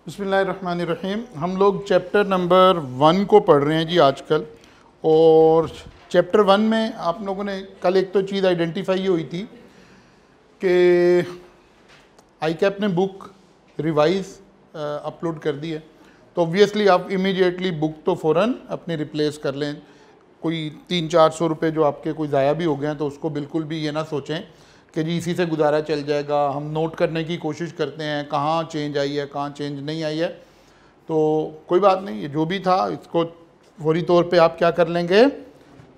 बिस्मिल्लाहिर्रहमानिर्रहीम। हम लोग चैप्टर नंबर 1 को पढ़ रहे हैं जी आजकल। और चैप्टर 1 में आप लोगों ने कल एक तो चीज़ आइडेंटिफाई हुई थी कि आईकैप ने बुक रिवाइज अपलोड कर दी है, तो ऑब्वियसली आप इमीडिएटली बुक तो फ़ौरन अपनी रिप्लेस कर लें। कोई 300-400 रुपये जो आपके कोई ज़ाया भी हो गए हैं तो उसको बिल्कुल भी ये ना सोचें कि जी इसी से गुजारा चल जाएगा। हम नोट करने की कोशिश करते हैं कहाँ चेंज आई है, कहाँ चेंज नहीं आई है, तो कोई बात नहीं, ये जो भी था इसको फौरी तौर पे आप क्या कर लेंगे,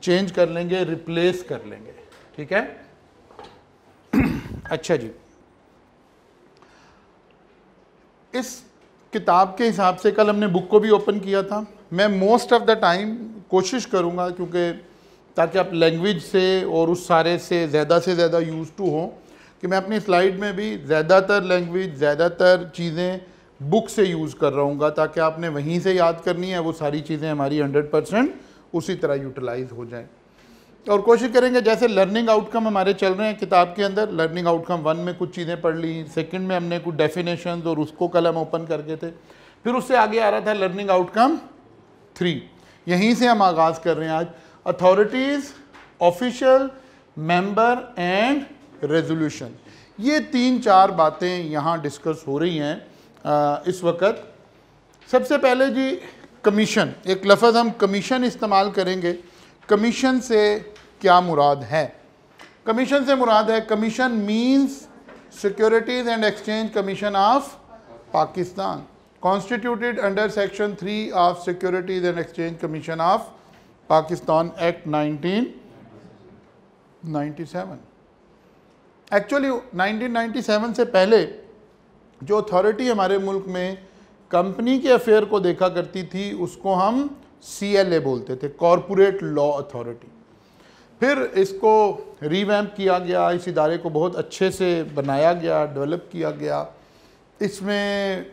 चेंज कर लेंगे, रिप्लेस कर लेंगे। ठीक है। अच्छा जी, इस किताब के हिसाब से कल हमने बुक को भी ओपन किया था। मैं मोस्ट ऑफ द टाइम कोशिश करूँगा क्योंकि ताकि आप लैंग्वेज से और उस सारे से ज़्यादा यूज़ टू हो कि मैं अपनी स्लाइड में भी ज़्यादातर लैंग्वेज, ज़्यादातर चीज़ें बुक से यूज़ कर रहा हूँ ताकि आपने वहीं से याद करनी है, वो सारी चीज़ें हमारी 100% उसी तरह यूटिलाइज हो जाएं। और कोशिश करेंगे जैसे लर्निंग आउटकम हमारे चल रहे हैं किताब के अंदर, लर्निंग आउटकम 1 में कुछ चीज़ें पढ़ ली, सेकंड में हमने कुछ डेफिनेशंस और उसको कल हम ओपन करके थे, फिर उससे आगे आ रहा था लर्निंग आउटकम 3। यहीं से हम आगाज़ कर रहे हैं आज। Authorities, official, member and resolution, ये 3-4 बातें यहाँ डिस्कस हो रही हैं इस वक्त। सबसे पहले जी कमीशन, एक लफ्ज़ हम कमीशन इस्तेमाल करेंगे। कमीशन से क्या मुराद है? कमीशन से मुराद है, commission means securities and exchange commission of Pakistan, constituted under section 3 of securities and exchange commission of Pakistan act 1997। Actually 1997 से पहले जो अथॉरिटी हमारे मुल्क में कंपनी के अफेयर को देखा करती थी उसको हम CLA बोलते थे, कॉरपोरेट लॉ अथॉरिटी। फिर इसको रीवैम्प किया गया, इस इदारे को बहुत अच्छे से बनाया गया, डेवलप किया गया। इसमें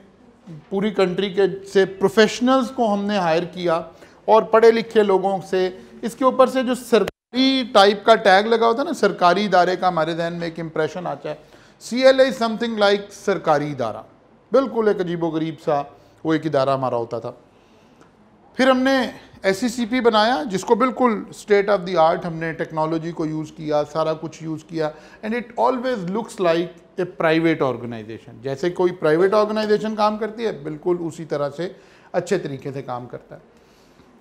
पूरी कंट्री के से प्रोफेशनल्स को हमने हायर किया और पढ़े लिखे लोगों से। इसके ऊपर से जो सरकारी टाइप का टैग लगा होता है ना, सरकारी इदारे का, हमारे जहन में एक इम्प्रेशन आता है। CLA इज़ समथिंग लाइक सरकारी इदारा, बिल्कुल एक अजीबोगरीब सा वो एक इदारा हमारा होता था। फिर हमने SECP बनाया जिसको बिल्कुल स्टेट ऑफ द आर्ट, हमने टेक्नोलॉजी को यूज़ किया, सारा कुछ यूज़ किया, and it always looks like a private organisation. जैसे कोई प्राइवेट ऑर्गेनाइजेशन काम करती है बिल्कुल उसी तरह से अच्छे तरीके से काम करता है।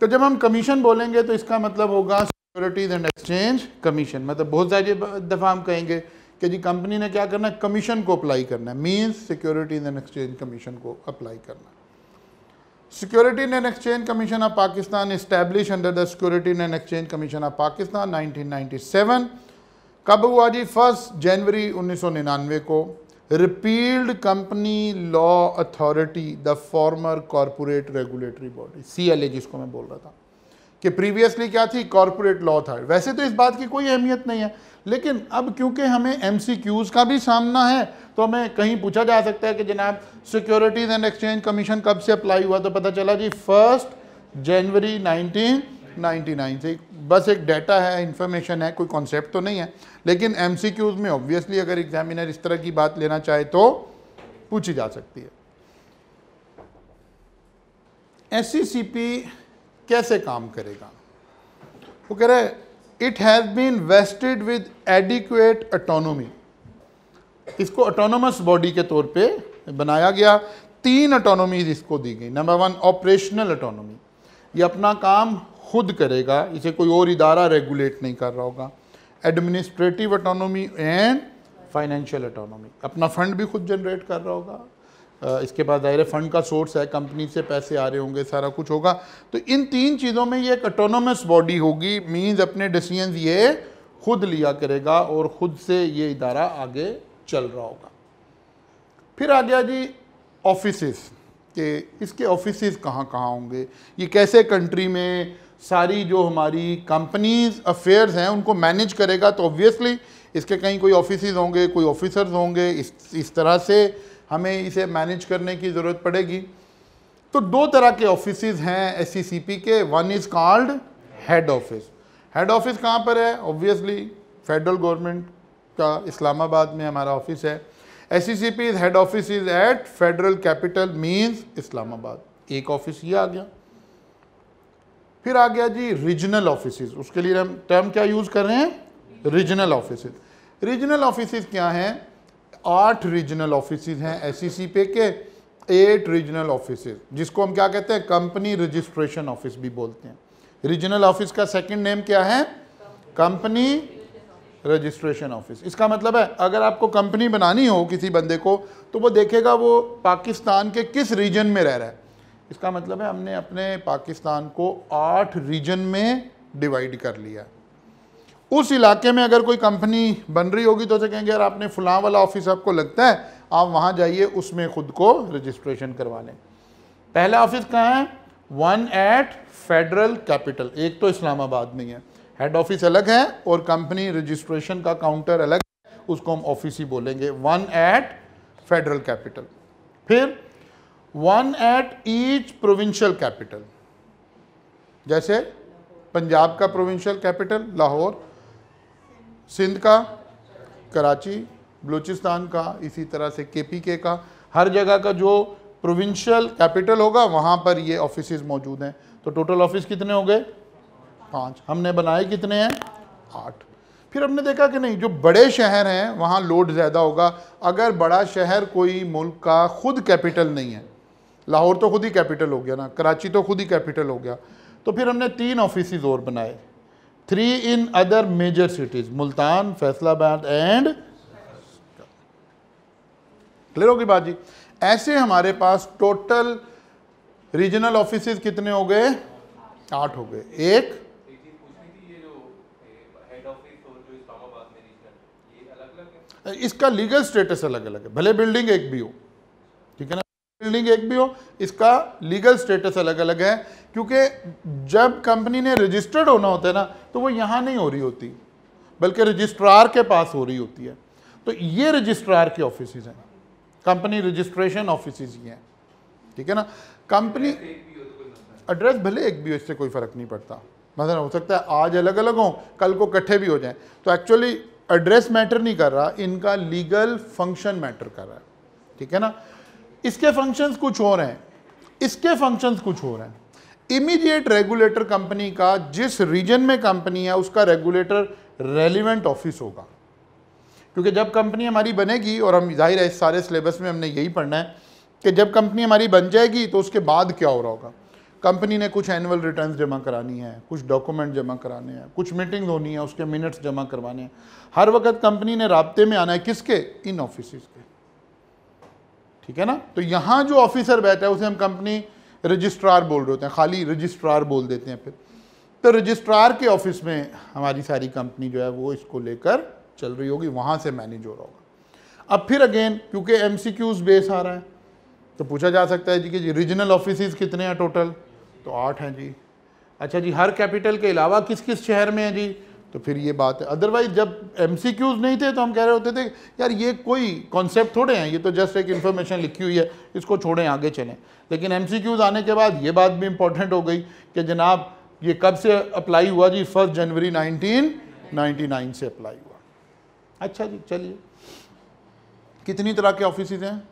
तो जब हम कमीशन बोलेंगे तो इसका मतलब होगा सिक्योरिटीज़ एंड एक्सचेंज कमीशन। मतलब बहुत सारी दफ़ा हम कहेंगे कि जी कंपनी ने क्या करना है, कमीशन को अप्लाई करना है, means securities and exchange commission को अप्लाई करना है। Securities and Exchange Commission of Pakistan established under the Securities and Exchange Commission of Pakistan 1997। कब हुआ जी? 1 जनवरी 1999 को। Repealed company law authority, the former corporate regulatory body, CLA जिसको मैं बोल रहा था कि प्रीवियसली क्या थी, कॉरपोरेट लॉ था। वैसे तो इस बात की कोई अहमियत नहीं है, लेकिन अब क्योंकि हमें MCQs का भी सामना है तो हमें कहीं पूछा जा सकता है कि जनाब सिक्योरिटीज़ एंड एक्सचेंज कमीशन कब से अप्लाई हुआ, तो पता चला जी 1 जनवरी 1999 से। बस एक डाटा है, इंफॉर्मेशन है, कोई कॉन्सेप्ट तो नहीं है, लेकिन MCQs में ऑब्वियसली अगर एग्जामिनर इस तरह की बात लेना चाहे तो पूछी जा सकती है। SECP कैसे काम करेगा? वो कह रहे हैं it has been vested with adequate autonomy. इसको ऑटोनोमस बॉडी के तौर पे बनाया गया। 3 ऑटोनोमीज इसको दी गई। नंबर 1 ऑपरेशनल ऑटोनोमी, ये अपना काम खुद करेगा, इसे कोई और इदारा रेगुलेट नहीं कर रहा होगा। Administrative autonomy and financial autonomy, अपना फंड भी खुद जनरेट कर रहा होगा, इसके बाद दायरे फंड का सोर्स है, कंपनी से पैसे आ रहे होंगे, सारा कुछ होगा। तो इन 3 चीज़ों में ये एक ऑटोनोमस बॉडी होगी, मीन्स अपने डिसीजन ये खुद लिया करेगा और ख़ुद से ये इदारा आगे चल रहा होगा। फिर आ गया जी ऑफिसेस, कि इसके ऑफिसेस कहाँ कहाँ होंगे, ये कैसे कंट्री में सारी जो हमारी कंपनीज अफेयर्स हैं उनको मैनेज करेगा। तो ऑब्वियसली इसके कहीं कोई ऑफिसेस होंगे, कोई ऑफिसर्स होंगे, इस तरह से हमें इसे मैनेज करने की ज़रूरत पड़ेगी। तो 2 तरह के ऑफिसेस हैं SECP के। 1 is called head office. Head office कहाँ पर है? ऑब्वियसली फेडरल गवर्नमेंट का इस्लामाबाद में हमारा ऑफिस है। SECP head office is at federal capital means Islamabad, एक ऑफिस ये आ गया। फिर आ गया जी रीजनल ऑफिसेज, उसके लिए हम टर्म क्या यूज कर रहे हैं, रीजनल ऑफिसेज। रीजनल ऑफिसेज क्या हैं, 8 रीजनल ऑफिसेज हैं SECP के, 8 रीजनल ऑफिसेज, जिसको हम क्या कहते हैं, कंपनी रजिस्ट्रेशन ऑफिस भी बोलते हैं। रीजनल ऑफिस का सेकंड नेम क्या है, कंपनी रजिस्ट्रेशन ऑफिस। इसका मतलब है अगर आपको कंपनी बनानी हो किसी बंदे को, तो वो देखेगा वो पाकिस्तान के किस रीजन में रह रहा है। इसका मतलब है हमने अपने पाकिस्तान को 8 रीजन में डिवाइड कर लिया है। उस इलाके में अगर कोई कंपनी बन रही होगी तो उसे कहेंगे यार आपने फलां वाला ऑफिस आपको लगता है, आप वहाँ जाइए, उसमें खुद को रजिस्ट्रेशन करवा लें। पहला ऑफिस कहाँ है, 1 एट फेडरल कैपिटल, एक तो इस्लामाबाद में है, हेड ऑफिस अलग है और कंपनी रजिस्ट्रेशन का काउंटर अलग है, उसको हम ऑफिस ही बोलेंगे, 1 एट फेडरल कैपिटल। फिर 1 एट ईच प्रोविंशियल कैपिटल, जैसे पंजाब का प्रोविंशियल कैपिटल लाहौर, सिंध का कराची, बलूचिस्तान का, इसी तरह से KPK का, हर जगह का जो प्रोविंशियल कैपिटल होगा वहाँ पर ये ऑफिसेज मौजूद हैं। तो टोटल ऑफिस कितने हो गए, 5। हमने बनाए कितने हैं, 8। फिर हमने देखा कि नहीं, जो बड़े शहर हैं वहाँ लोड ज़्यादा होगा। अगर बड़ा शहर कोई मुल्क का खुद कैपिटल नहीं है, लाहौर तो खुद ही कैपिटल हो गया ना, कराची तो खुद ही कैपिटल हो गया, तो फिर हमने 3 ऑफिसेज और बनाए, 3 in other major cities, Multan, Faisalabad and, clear होगी बात जी। ऐसे हमारे पास टोटल रीजनल ऑफिसेज कितने हो गए, 8 हो गए। एक चीज पूछनी थी, ये जो हेड ऑफिस और जो इस्लामाबाद में रीजनल, ये अलग अलग है, इसका लीगल स्टेटस अलग अलग है, भले बिल्डिंग एक भी हो, ठीक है ना, बिल्डिंग एक भी हो, इसका लीगल स्टेटस अलग अलग है। क्योंकि जब कंपनी ने रजिस्टर्ड होना होता है ना, तो वो यहाँ नहीं हो रही होती, बल्कि रजिस्ट्रार के पास हो रही होती है। तो ये रजिस्ट्रार के ऑफिसेज हैं, कंपनी रजिस्ट्रेशन ऑफिसेज ये हैं, ठीक है ना। कंपनी एड्रेस भले एक भी हो, इससे कोई फ़र्क नहीं पड़ता, मतलब हो सकता है आज अलग अलग हों, कल को इकट्ठे भी हो जाएं। तो एक्चुअली एड्रेस मैटर नहीं कर रहा, इनका लीगल फंक्शन मैटर कर रहा है, ठीक है ना। इसके फंक्शंस कुछ और हैं, इसके फंक्शंस कुछ और हैं। इमीडिएट रेगुलेटर कंपनी का, जिस रीजन में कंपनी है उसका रेगुलेटर रेलिवेंट ऑफिस होगा। क्योंकि जब कंपनी हमारी बनेगी, और हम जाहिर है इस सारे सिलेबस में हमने यही पढ़ना है कि जब कंपनी हमारी बन जाएगी तो उसके बाद क्या हो रहा होगा। कंपनी ने कुछ एनुअल रिटर्न्स जमा करानी है, कुछ डॉक्यूमेंट जमा कराने हैं, कुछ मीटिंग होनी है, उसके मिनट्स जमा करवाने हैं। हर वक्त कंपनी ने राब्ते में आना है, किसके, इन ऑफिसेज के, ठीक है ना। तो यहाँ जो ऑफिसर बैठा है उसे हम कंपनी रजिस्ट्रार बोल रहे होते हैं, खाली रजिस्ट्रार बोल देते हैं। फिर तो रजिस्ट्रार के ऑफिस में हमारी सारी कंपनी जो है वो इसको लेकर चल रही होगी, वहाँ से मैनेज हो रहा होगा। अब फिर अगेन क्योंकि MCQs बेस आ रहा है, तो पूछा जा सकता है जी कि जी रीजनल ऑफिसेज कितने हैं टोटल, तो 8 हैं जी। अच्छा जी, हर कैपिटल के अलावा किस किस शहर में है जी, तो फिर ये बात है। अदरवाइज जब MCQs नहीं थे तो हम कह रहे होते थे यार ये कोई कॉन्सेप्ट थोड़े हैं, ये तो जस्ट एक इन्फॉर्मेशन लिखी हुई है, इसको छोड़ें आगे चलें। लेकिन MCQs आने के बाद ये बात भी इंपॉर्टेंट हो गई कि जनाब ये कब से अप्लाई हुआ जी, 1 जनवरी 1999 से अप्लाई हुआ। अच्छा जी, चलिए, कितनी तरह के ऑफिसेज हैं,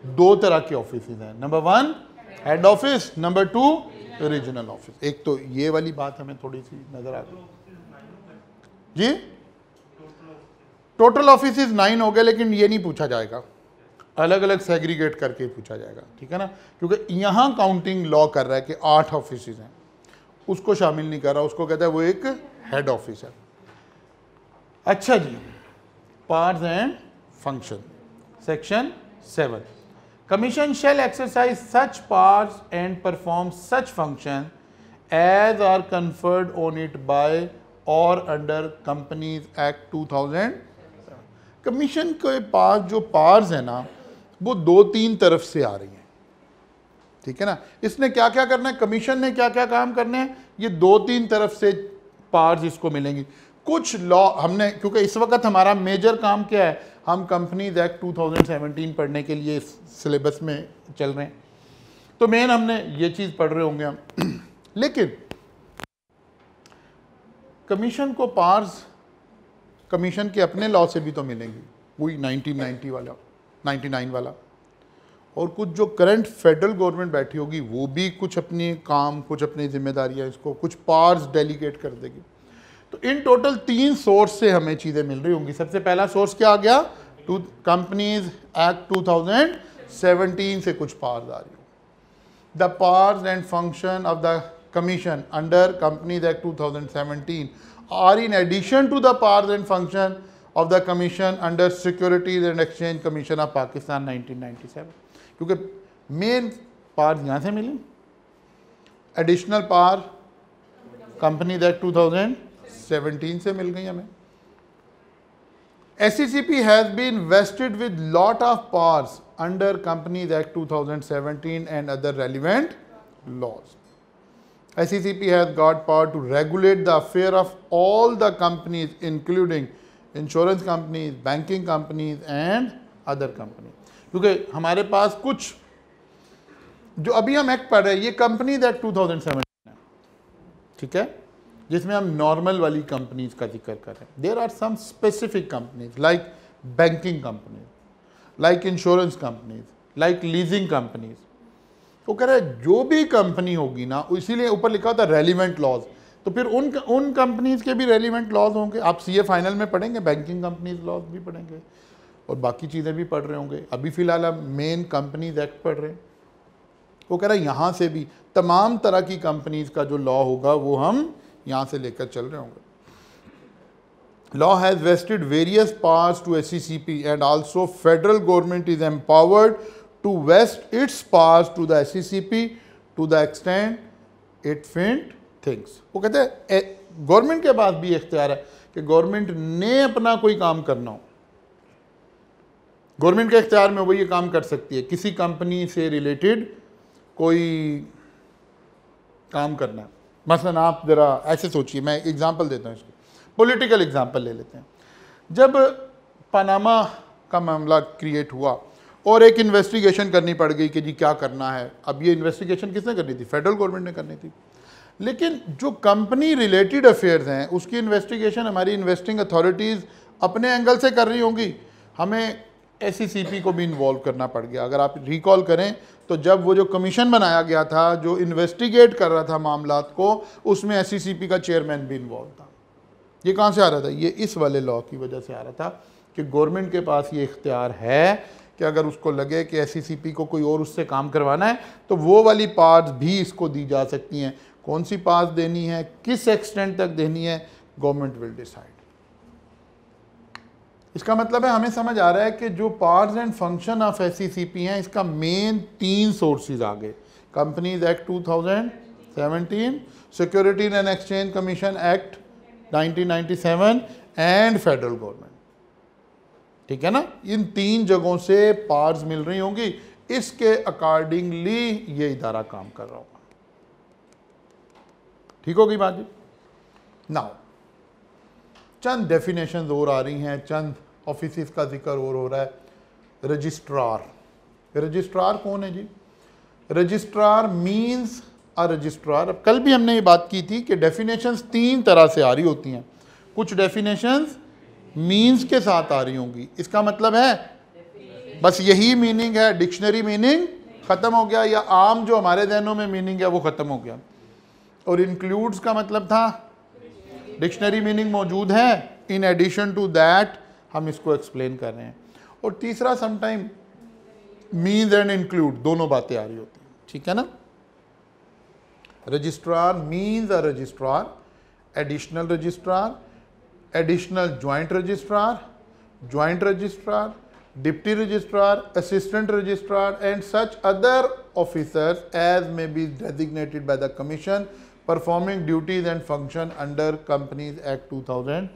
2 तरह के ऑफिसेज हैं। Number 1 head office, number 2 regional office. एक तो ये वाली बात हमें थोड़ी सी नजर आ गई जी, टोटल ऑफिसेज 9 हो गए, लेकिन ये नहीं पूछा जाएगा, अलग अलग सेग्रीगेट करके पूछा जाएगा, ठीक है ना। क्योंकि यहाँ काउंटिंग लॉ कर रहा है कि 8 ऑफिसेज हैं, उसको शामिल नहीं कर रहा, उसको कहता है वो एक हेड ऑफिस है। अच्छा जी, parts and function, section 7, commission shall exercise such parts and perform such function as are conferred on it by or under companies act 2000। Commission के पास जो पार्ट्स है ना वो 2-3 तरफ से आ रही हैं, ठीक है ना। इसने क्या क्या करना है, कमीशन ने क्या क्या काम करने हैं, ये 2-3 तरफ से पार्ट्स इसको मिलेंगी। कुछ लॉ हमने, क्योंकि इस वक्त हमारा मेजर काम क्या है, हम कंपनीज एक्ट 2017 पढ़ने के लिए सिलेबस में चल रहे हैं, तो मेन हमने ये चीज़ पढ़ रहे होंगे हम। लेकिन कमीशन को पार्ट्स कमीशन के अपने लॉ से भी तो मिलेंगी, वही 1990 वाला। 99 वाला, और कुछ जो करंट फेडरल गवर्नमेंट बैठी होगी वो भी कुछ अपनी काम, कुछ अपनी जिम्मेदारियां, इसको कुछ पावर्स डेलीगेट कर देगी। तो इन टोटल 3 सोर्स से हमें चीज़ें मिल रही होंगी। सबसे पहला सोर्स क्या आ गया, कंपनीज एक्ट 2017 से कुछ पावर्स आ रही हो। The powers and function of the commission under companies act 2017 are in addition to the powers and function of the commission under securities and exchange commission of Pakistan 1997। क्योंकि main power यहाँ से मिली, additional power companies act 2017 से मिल गई हमें। SCCP has been vested with lot of powers under Companies Act 2017 and other relevant laws. SCCP has got power to regulate the affair of all the companies including insurance companies, banking companies and other companies. क्योंकि हमारे पास कुछ जो अभी हम act पढ़ रहे हैं ये कंपनीज एक्ट 2017 है, ठीक है, जिसमें हम नॉर्मल वाली कंपनीज का जिक्र कर रहे हैं। There are some specific companies like banking companies, like insurance companies, like leasing companies. वो कह रहे हैं जो भी कंपनी होगी ना, इसीलिए ऊपर लिखा होता है रेलिवेंट लॉज, तो फिर उन कंपनीज के भी रेलिवेंट लॉज होंगे। आप सीए फाइनल में पढ़ेंगे, बैंकिंग कंपनीज लॉज भी पढ़ेंगे और बाकी चीज़ें भी पढ़ रहे होंगे। अभी फ़िलहाल हम मेन कंपनीज एक्ट पढ़ रहे हैं। वो कह रहा है यहाँ से भी तमाम तरह की कंपनीज का जो लॉ होगा वो हम यहाँ से लेकर चल रहे होंगे। Law has vested various powers to SCCP and also federal government is empowered to vest its powers to the SCCP to the extent it fit things. वो कहते हैं गवर्नमेंट के पास भी इख्तियार है कि गवर्नमेंट ने अपना कोई काम करना हो, गवर्नमेंट के इख्तियार में वो ये काम कर सकती है। किसी कंपनी से रिलेटेड कोई काम करना है, मसलन आप ज़रा ऐसे सोचिए, मैं एग्जांपल देता हूँ, इसको पॉलिटिकल एग्जांपल ले लेते हैं। जब पनामा का मामला क्रिएट हुआ और एक इन्वेस्टिगेशन करनी पड़ गई कि जी क्या करना है। अब ये इन्वेस्टिगेशन किसने करनी थी, फेडरल गवर्नमेंट ने करनी थी, लेकिन जो कंपनी रिलेटेड अफेयर्स हैं उसकी इन्वेस्टिगेशन हमारी इन्वेस्टिंग अथॉरिटीज़ अपने एंगल से कर रही होंगी, हमें SCCP को भी इन्वॉल्व करना पड़ गया। अगर आप रिकॉल करें तो जब वो जो कमीशन बनाया गया था जो इन्वेस्टिगेट कर रहा था मामलात को, उसमें SCCP का चेयरमैन भी इन्वॉल्व था। ये कहाँ से आ रहा था, ये इस वाले लॉ की वजह से आ रहा था कि गवर्नमेंट के पास ये इख्तियार है कि अगर उसको लगे कि SCCP को कोई और उससे काम करवाना है तो वो वाली पार्ट्स भी इसको दी जा सकती हैं। कौन सी पार्ट्स देनी है, किस एक्सटेंट तक देनी है, गवर्नमेंट विल डिसाइड। इसका मतलब है हमें समझ आ रहा है कि जो powers and function of SCCP हैं इसका मेन 3 सोर्सेज आ गए, companies act 2017, securities and exchange commission act 1997 and federal government. ठीक है ना, इन 3 जगहों से पावर्स मिल रही होंगी, इसके अकॉर्डिंगली ये इदारा काम कर रहा होगा। ठीक होगी बात जी। नाउ चंद डेफिनेशंस और आ रही हैं, चंद ऑफिस का जिक्र और हो रहा है। रजिस्ट्रार, रजिस्ट्रार कौन है जी? Registrar means a registrar. अब कल भी हमने ये बात की थी कि डेफिनेशंस 3 तरह से आ रही होती हैं। कुछ डेफिनेशंस मींस के साथ आ रही होंगी, इसका मतलब है बस यही मीनिंग है, डिक्शनरी मीनिंग ख़त्म हो गया, या आम जो हमारे जहनों में मीनिंग है वो ख़त्म हो गया। और इंक्लूड्स का मतलब था डिक्शनरी मीनिंग मौजूद है, इन एडिशन टू दैट हम इसको एक्सप्लेन कर रहे हैं। और तीसरा समटाइम मीन्स एंड इंक्लूड दोनों बातें आ रही होती हैं। ठीक है ना। Registrar means a registrar, additional registrar, additional joint registrar, joint registrar, deputy registrar, assistant registrar and such other officers as may be designated by the commission performing duties and function under companies act 2000।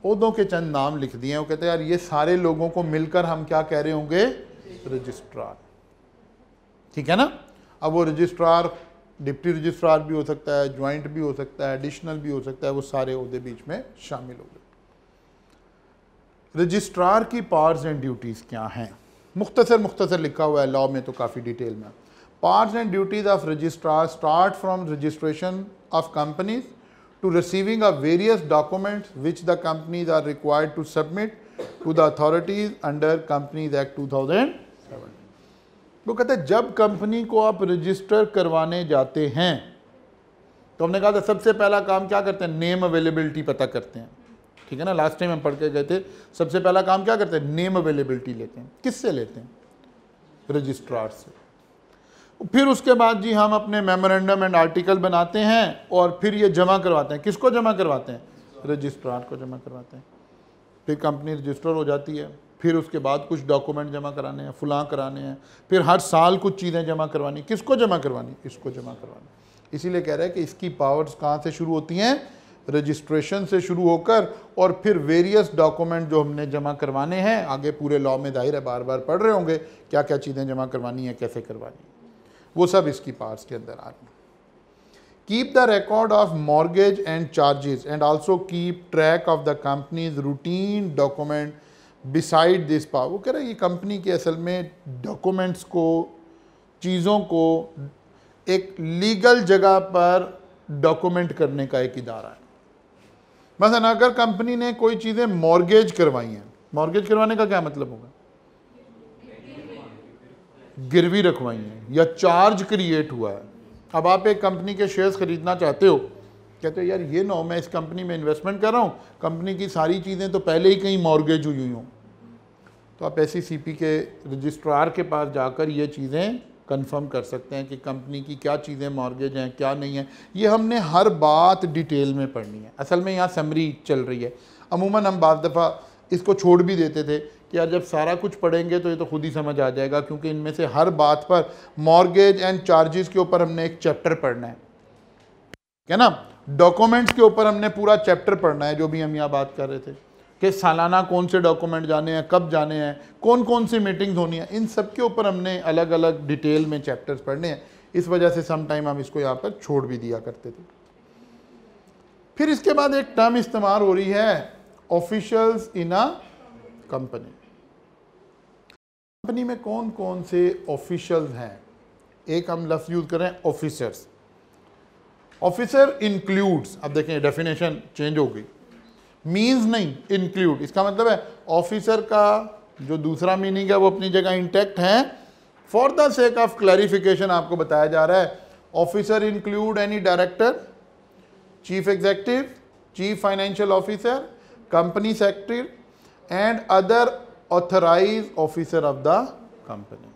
ओहदों के चंद नाम लिख दिए हैं। वो कहते हैं यार ये सारे लोगों को मिलकर हम क्या कह रहे होंगे, रजिस्ट्रार। ठीक है ना। अब वो रजिस्ट्रार डिप्टी रजिस्ट्रार भी हो सकता है, ज्वाइंट भी हो सकता है, एडिशनल भी हो सकता है, वो सारे ओहदे बीच में शामिल हो गए। रजिस्ट्रार की पावर्स एंड ड्यूटीज़ क्या हैं? मुख्तसर लिखा हुआ है लॉ में, तो काफ़ी डिटेल में। Powers and duties of registrar start from registration of companies to receiving of various documents which the companies are required to submit to the authorities under companies act 2007। वो कहते हैं जब कंपनी को आप रजिस्टर करवाने जाते हैं तो हमने कहा था सबसे पहला काम क्या करते हैं, नेम अवेलेबिलिटी पता करते हैं, ठीक है ना। लास्ट टाइम हम पढ़ के गए थे, सबसे पहला काम क्या करते हैं, नेम अवेलेबिलिटी लेते हैं। किससे लेते हैं, रजिस्ट्रार से। फिर उसके बाद जी हम अपने मेमोरेंडम एंड आर्टिकल बनाते हैं और फिर ये जमा करवाते हैं। किसको जमा करवाते हैं, रजिस्ट्रार को जमा करवाते हैं। फिर कंपनी रजिस्टर हो जाती है। फिर उसके बाद कुछ डॉक्यूमेंट जमा कराने हैं, फुला कराने हैं, फिर हर साल कुछ चीज़ें जमा करवानी। किसको जमा करवानी, इसको जमा करवानी। इसीलिए कह रहे हैं कि इसकी पावर्स कहाँ से शुरू होती हैं, रजिस्ट्रेशन से शुरू होकर, और फिर वेरियस डॉक्यूमेंट जो हमने जमा करवाने हैं। आगे पूरे लॉ में जाहिर है बार बार पढ़ रहे होंगे क्या क्या चीज़ें जमा करवानी है, कैसे करवानी है, वो सब इसकी पावर्स के अंदर आ रही हैं। Keep the record of mortgage and charges and also keep track of the companies routine document beside this power. वो कह रहे हैं ये कंपनी के असल में डॉक्यूमेंट्स को, चीज़ों को एक लीगल जगह पर डॉक्यूमेंट करने का एक इदारा है। मसलन अगर कंपनी ने कोई चीज़ें मॉर्गेज करवाई हैं, मॉर्गेज करवाने का क्या मतलब होगा, गिरवी रखवाई हैं या चार्ज क्रिएट हुआ है। अब आप एक कंपनी के शेयर्स खरीदना चाहते हो, कहते हो यार ये ना हो मैं इस कंपनी में इन्वेस्टमेंट कर रहा हूँ, कंपनी की सारी चीज़ें तो पहले ही कहीं मॉर्गेज हुई हुई हों, तो आप SECP के रजिस्ट्रार के पास जाकर ये चीज़ें कंफर्म कर सकते हैं कि कंपनी की क्या चीज़ें मॉर्गेज हैं, क्या नहीं है। ये हमने हर बात डिटेल में पढ़नी है। असल में यहाँ समरी चल रही है। अमूमन हम बाज़ दफ़ा इसको छोड़ भी देते थे कि यार जब सारा कुछ पढ़ेंगे तो ये तो खुद ही समझ आ जाएगा, क्योंकि इनमें से हर बात पर मॉर्गेज एंड चार्जेस के ऊपर हमने एक चैप्टर पढ़ना है ना। डॉक्यूमेंट्स के ऊपर हमने पूरा चैप्टर पढ़ना है, जो भी हम यहाँ बात कर रहे थे कि सालाना कौन से डॉक्यूमेंट जाने हैं, कब जाने हैं, कौन कौन सी मीटिंग्स होनी है, इन सब के ऊपर हमने अलग अलग डिटेल में चैप्टर्स पढ़ने हैं। इस वजह से सम टाइम हम इसको यहाँ पर छोड़ भी दिया करते थे। फिर इसके बाद एक टर्म इस्तेमाल हो रही है, officials in a company. Company में कौन कौन से ऑफिशियल्स हैं, एक हम लफ्ज़ यूज़ करें ऑफिसर्स। ऑफिसर इंक्लूड्स, अब देखें डेफिनेशन चेंज हो गई, मीन्स नहीं इंक्लूड। इसका मतलब है ऑफिसर का जो दूसरा मीनिंग है वो अपनी जगह इंटैक्ट है। For the sake of clarification आपको बताया जा रहा है, officer include any director, chief executive, chief financial officer, company secretary and other authorise officer of the company.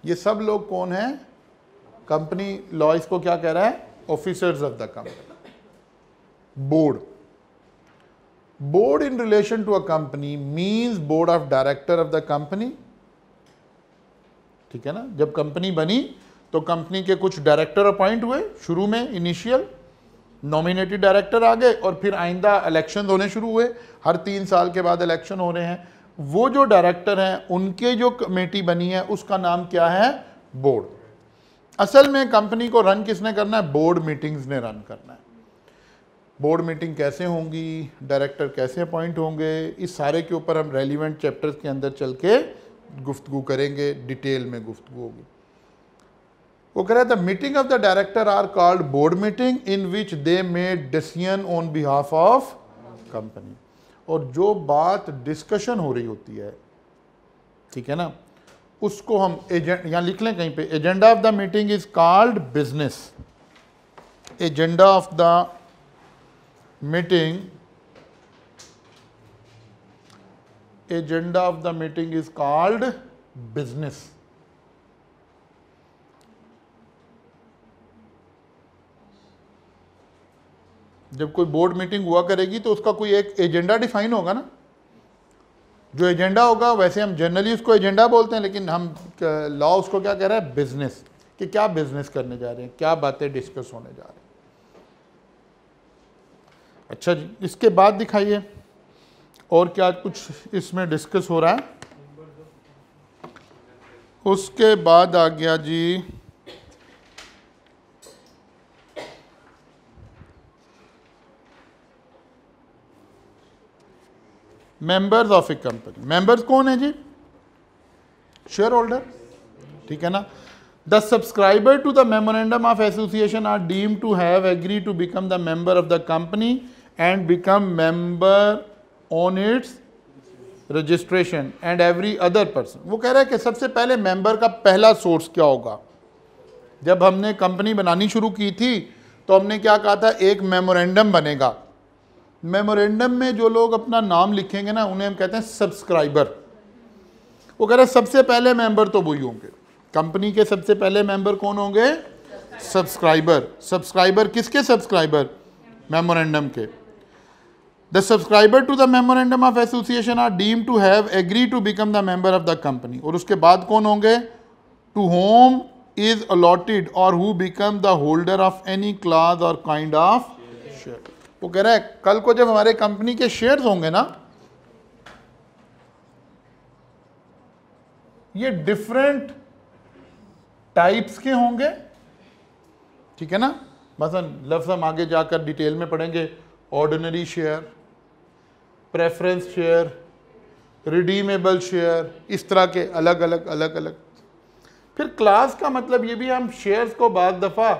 ये सब लोग कौन हैं, कंपनी लॉ इसको क्या कह रहा है, officers of the company. Board, board in relation to a company means board of director of the company, ठीक है ना। जब कंपनी बनी तो कंपनी के कुछ डायरेक्टर अपॉइंट हुए, शुरू में इनिशियल नॉमिनेटेड डायरेक्टर आ गए, और फिर आइंदा इलेक्शन होने शुरू हुए, हर 3 साल के बाद इलेक्शन हो रहे हैं। वो जो डायरेक्टर हैं उनके जो कमेटी बनी है उसका नाम क्या है, बोर्ड। असल में कंपनी को रन किसने करना है, बोर्ड मीटिंग्स ने रन करना है। बोर्ड मीटिंग कैसे होंगी, डायरेक्टर कैसे अपॉइंट होंगे, इस सारे के ऊपर हम रेलिवेंट चैप्टर्स के अंदर चल के गुफ्तगू करेंगे, डिटेल में गुफ्तगू होगी। वो कह रहा था meeting of the director are called board meeting in which they made decision on behalf of company. और जो बात डिस्कशन हो रही होती है, ठीक है ना, उसको हम एजेंडा, यहाँ लिख लें कहीं पे, agenda of the meeting is called business. Agenda of the meeting, agenda of the meeting is called business. जब कोई बोर्ड मीटिंग हुआ करेगी तो उसका कोई एक एजेंडा डिफाइन होगा ना। जो एजेंडा होगा वैसे हम जनरली उसको एजेंडा बोलते हैं, लेकिन हम लॉ उसको क्या कह रहा है, बिजनेस, कि क्या बिजनेस करने जा रहे हैं, क्या बातें डिस्कस होने जा रही हैं। अच्छा जी, इसके बाद दिखाइए और क्या कुछ इसमें डिस्कस हो रहा है। उसके बाद आ गया जी members of a company. Members कौन है जी, शेयर होल्डर, ठीक है ना। The subscriber to the memorandum of association are deemed to have agree to become the member of the company and become member on its registration and every other person. वो कह रहा है कि सबसे पहले मेंबर का पहला सोर्स क्या होगा। जब हमने कंपनी बनानी शुरू की थी तो हमने क्या कहा था, एक मेमोरेंडम बनेगा। मेमोरेंडम में जो लोग अपना नाम लिखेंगे ना, उन्हें हम कहते हैं सब्सक्राइबर। वो कह रहे हैं सबसे पहले मेंबर तो वही होंगे, कंपनी के सबसे पहले मेंबर कौन होंगे, सब्सक्राइबर। सब्सक्राइबर किसके सब्सक्राइबर, मेमोरेंडम के। The subscriber to the memorandum of association are deemed to have agree to become the member of the company. और उसके बाद कौन होंगे, to whom is allotted or who become the holder of any class or kind of share. वो कह रहा है कल को जब हमारे कंपनी के शेयर्स होंगे ना, ये डिफरेंट टाइप्स के होंगे, ठीक है ना। मसलन लफ्ज़ हम आगे जाकर डिटेल में पढ़ेंगे, ordinary share, preference share, redeemable share, इस तरह के अलग अलग। फिर क्लास का मतलब ये भी, हम शेयर्स को बाद दफ़ा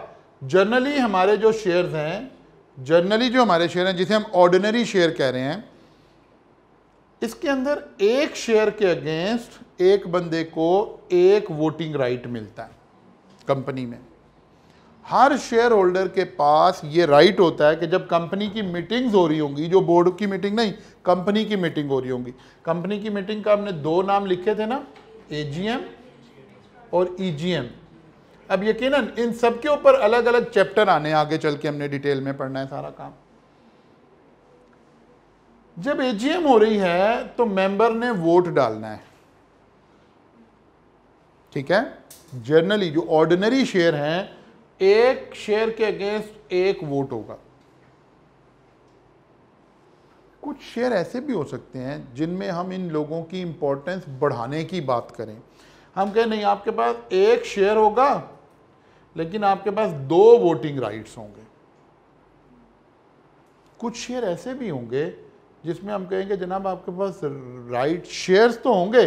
जनरली हमारे जो शेयर्स हैं, जनरली जो हमारे शेयर हैं जिसे हम ऑर्डिनरी शेयर कह रहे हैं, इसके अंदर एक शेयर के अगेंस्ट एक बंदे को एक वोटिंग राइट मिलता है कंपनी में। हर शेयर होल्डर के पास ये राइट होता है कि जब कंपनी की मीटिंग्स हो रही होंगी, जो बोर्ड की मीटिंग नहीं, कंपनी की मीटिंग हो रही होंगी। कंपनी की मीटिंग का हमने दो नाम लिखे थे ना, एजीएम और ईजीएम। अब यकीनन इन सब के ऊपर अलग अलग चैप्टर आने, आगे चल के हमने डिटेल में पढ़ना है सारा काम। जब एजीएम हो रही है तो मेंबर ने वोट डालना है, ठीक है। जनरली जो ऑर्डिनरी शेयर हैं, एक शेयर के अगेंस्ट एक वोट होगा। कुछ शेयर ऐसे भी हो सकते हैं जिनमें हम इन लोगों की इंपॉर्टेंस बढ़ाने की बात करें। हम कहें नहीं, आपके पास एक शेयर होगा लेकिन आपके पास दो वोटिंग राइट्स होंगे। कुछ शेयर ऐसे भी होंगे जिसमें हम कहेंगे जनाब आपके पास राइट शेयर्स तो होंगे